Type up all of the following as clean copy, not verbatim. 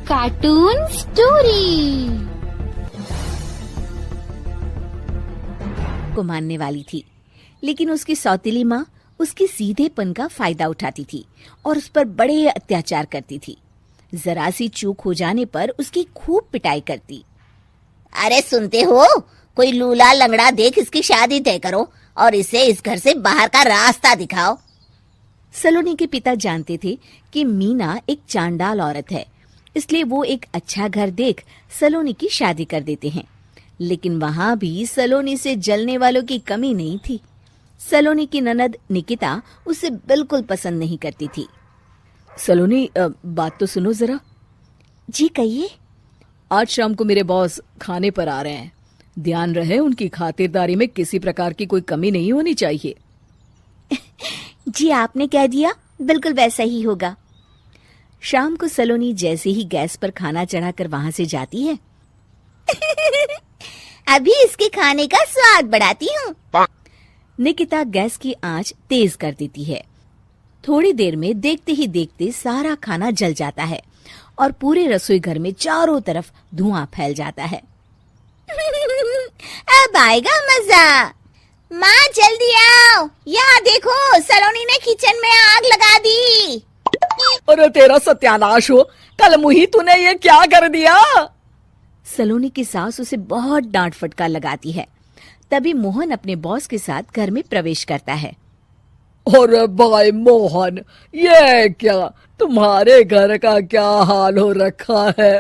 Cartoon story को मानने वाली थी, लेकिन उसकी सौतेली माँ उसके सीधेपन का फायदा उठाती थी और उस पर बड़े अत्याचार करती थी। जरा सी चूक हो जाने पर उसकी खूब पिटाई करती। अरे सुनते हो, कोई लूला लंगड़ा देख इसकी शादी तय करो और इसे इस घर से बाहर का रास्ता दिखाओ। सलोनी के पिता जानते थे कि मीना एक चांडाल औरत है, इसलिए वो एक अच्छा घर देख सलोनी की शादी कर देते हैं। लेकिन वहां भी सलोनी से जलने वालों की कमी नहीं थी। सलोनी की ननद निकिता उसे बिल्कुल पसंद नहीं करती थी। सलोनी, बात तो सुनो जरा। जी कहिए। आज शाम को मेरे बॉस खाने पर आ रहे हैं। ध्यान रहे उनकी खातिरदारी में किसी प्रकार की कोई कमी नहीं होनी चाहिए। जी आपने कह दिया, बिल्कुल वैसा ही होगा। शाम को सलोनी जैसे ही गैस पर खाना चढ़ाकर वहां से जाती है अभी इसके खाने का स्वाद बढ़ाती हूँ। निकिता गैस की आंच तेज कर देती है। थोड़ी देर में देखते ही देखते सारा खाना जल जाता है और पूरे रसोई घर में चारों तरफ धुआं फैल जाता है। अब आएगा मजा। माँ जल्दी आओ, यहाँ देखो सलोनी ने किचन में आग लगा दी। अरे तेरा सत्यानाश हो, कल मुही तूने ये क्या कर दिया? सलोनी की सास उसे बहुत डांट फटकार लगाती है। तभी मोहन अपने बॉस के साथ घर में प्रवेश करता है। अरे भाई मोहन, ये क्या तुम्हारे घर का क्या हाल हो रखा है?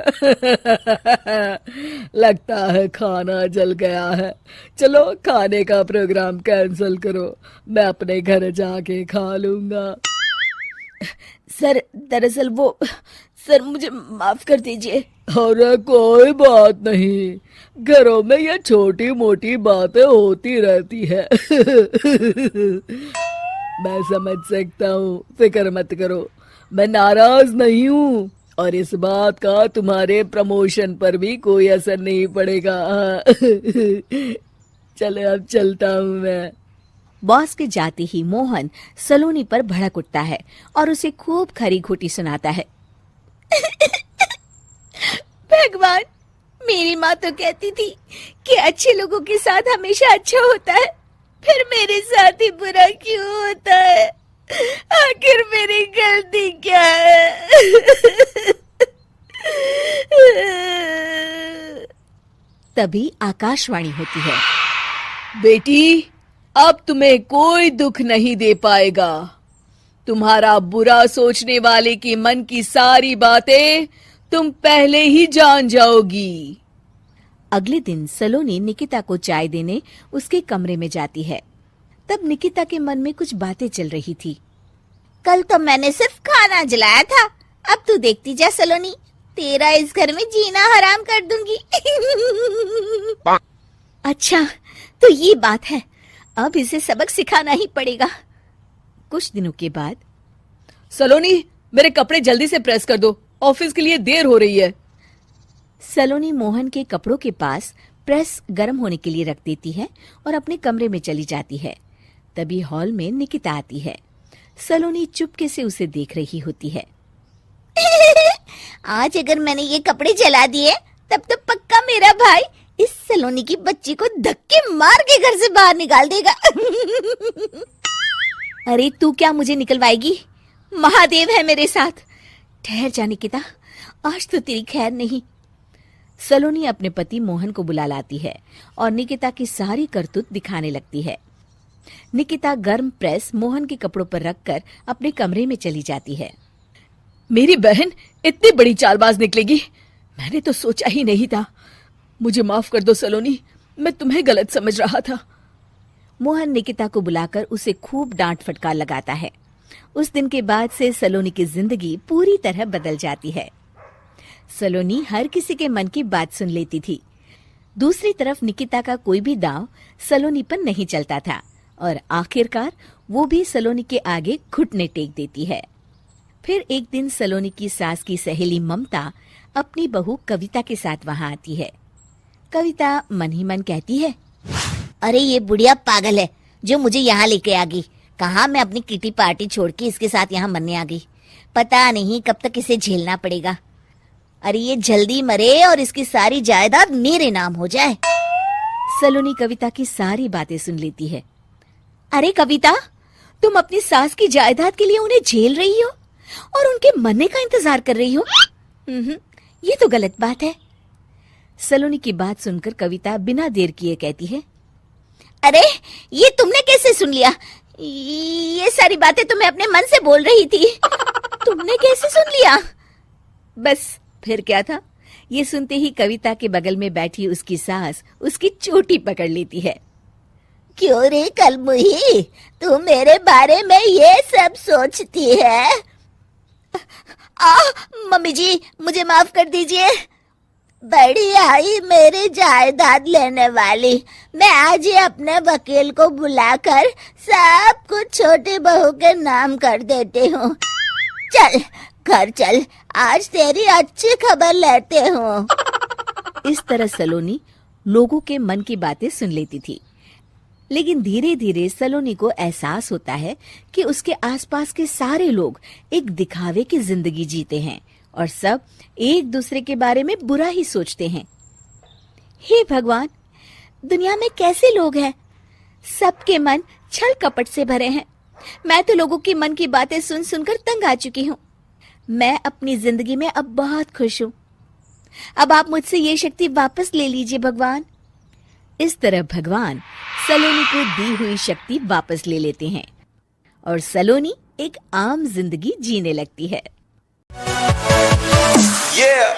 लगता है खाना जल गया है। चलो खाने का प्रोग्राम कैंसिल करो, मैं अपने घर जाके खा लूंगा। सर दरअसल सर मुझे माफ कर दीजिए। अरे कोई बात नहीं, घरों में ये छोटी मोटी बातें होती रहती है। मैं समझ सकता हूँ, फिक्र मत करो, मैं नाराज नहीं हूँ और इस बात का तुम्हारे प्रमोशन पर भी कोई असर नहीं पड़ेगा। चले अब चलता हूँ मैं। बॉस के जाते ही मोहन सलोनी पर भड़क उठता है और उसे खूब खरी खोटी सुनाता है। भगवान, मेरी माँ तो कहती थी कि अच्छे लोगों के साथ हमेशा अच्छा होता है, फिर मेरे साथ ही बुरा क्यों होता है? आखिर मेरी गलती क्या है? तभी आकाशवाणी होती है। बेटी, अब तुम्हें कोई दुख नहीं दे पाएगा। तुम्हारा बुरा सोचने वाले के मन की सारी बातें तुम पहले ही जान जाओगी। अगले दिन सलोनी निकिता को चाय देने उसके कमरे में जाती है। तब निकिता के मन में कुछ बातें चल रही थी। कल तो मैंने सिर्फ खाना जलाया था, अब तू देखती जा सलोनी, तेरा इस घर में जीना हराम कर दूंगी। अच्छा, तो ये बात है, अब इसे सबक सिखाना ही पड़ेगा। कुछ दिनों के बाद, सलोनी, मेरे कपड़े जल्दी से प्रेस कर दो, ऑफिस के लिए देर हो रही है। सलोनी मोहन के कपड़ों के पास प्रेस गर्म होने के लिए रख देती है और अपने कमरे में चली जाती है। तभी हॉल में निकिता आती है। सलोनी चुपके से उसे देख रही होती है। आज अगर मैंने ये कपड़े जला दिए तब तो पक्का मेरा भाई इस सलोनी की बच्ची को धक्के मार के घर से बाहर निकाल देगा। अरे तू क्या मुझे निकलवाएगी? महादेव है मेरे साथ। ठहर जा निकिता, आज तो तेरी खैर नहीं। सलोनी अपने पति मोहन को बुला लाती है और निकिता की सारी करतूत दिखाने लगती है। निकिता गर्म प्रेस मोहन के कपड़ों पर रखकर अपने कमरे में चली जाती है। मेरी बहन इतनी बड़ी चालबाज निकलेगी, मैंने तो सोचा ही नहीं था। मुझे माफ कर दो सलोनी, मैं तुम्हें गलत समझ रहा था। मोहन निकिता को बुलाकर उसे खूब डांट फटकार लगाता है। उस दिन के बाद से सलोनी की जिंदगी पूरी तरह बदल जाती है। सलोनी हर किसी के मन की बात सुन लेती थी। दूसरी तरफ निकिता का कोई भी दांव सलोनी पर नहीं चलता था और आखिरकार वो भी सलोनी के आगे घुटने टेक देती है। फिर एक दिन सलोनी की सास की सहेली ममता अपनी बहू कविता के साथ वहां आती है। कविता मन ही मन कहती है, अरे ये बुढ़िया पागल है जो मुझे यहाँ लेके आ गई। कहाँ मैं अपनी किटी पार्टी छोड़ के इसके साथ यहाँ मरने आ गई। पता नहीं कब तक इसे झेलना पड़ेगा। अरे ये जल्दी मरे और इसकी सारी जायदाद मेरे नाम हो जाए। सलोनी कविता की सारी बातें सुन लेती है। अरे कविता, तुम अपनी सास की जायदाद के लिए उन्हें झेल रही हो और उनके मरने का इंतजार कर रही हो। ये तो गलत बात है। सलोनी की बात सुनकर कविता बिना देर किए कहती है, अरे ये तुमने कैसे सुन लिया? ये सारी बातें तो मैं अपने मन से बोल रही थी। तुमने कैसे सुन लिया? बस फिर क्या था। ये सुनते ही कविता के बगल में बैठी उसकी सास उसकी चोटी पकड़ लेती है। क्यों रे कलमुही, तू मेरे बारे में ये सब सोचती है? मम्मी जी, मुझे माफ कर दीजिए। बड़ी आई मेरी जायदाद लेने वाली। मैं आज ही अपने वकील को बुलाकर सब कुछ छोटी बहू के नाम कर देती हूँ। चल घर चल, आज तेरी अच्छी खबर लेते हूँ। इस तरह सलोनी लोगों के मन की बातें सुन लेती थी, लेकिन धीरे धीरे सलोनी को एहसास होता है कि उसके आसपास के सारे लोग एक दिखावे की जिंदगी जीते हैं और सब एक दूसरे के बारे में बुरा ही सोचते हैं। हे भगवान, दुनिया में कैसे लोग हैं? सबके मन छल कपट से भरे हैं। मैं तो लोगों की मन की बातें सुन सुनकर तंग आ चुकी हूँ। मैं अपनी जिंदगी में अब बहुत खुश हूँ। अब आप मुझसे ये शक्ति वापस ले लीजिए भगवान। इस तरह भगवान सलोनी को दी हुई शक्ति वापस ले लेते हैं और सलोनी एक आम जिंदगी जीने लगती है। Yeah.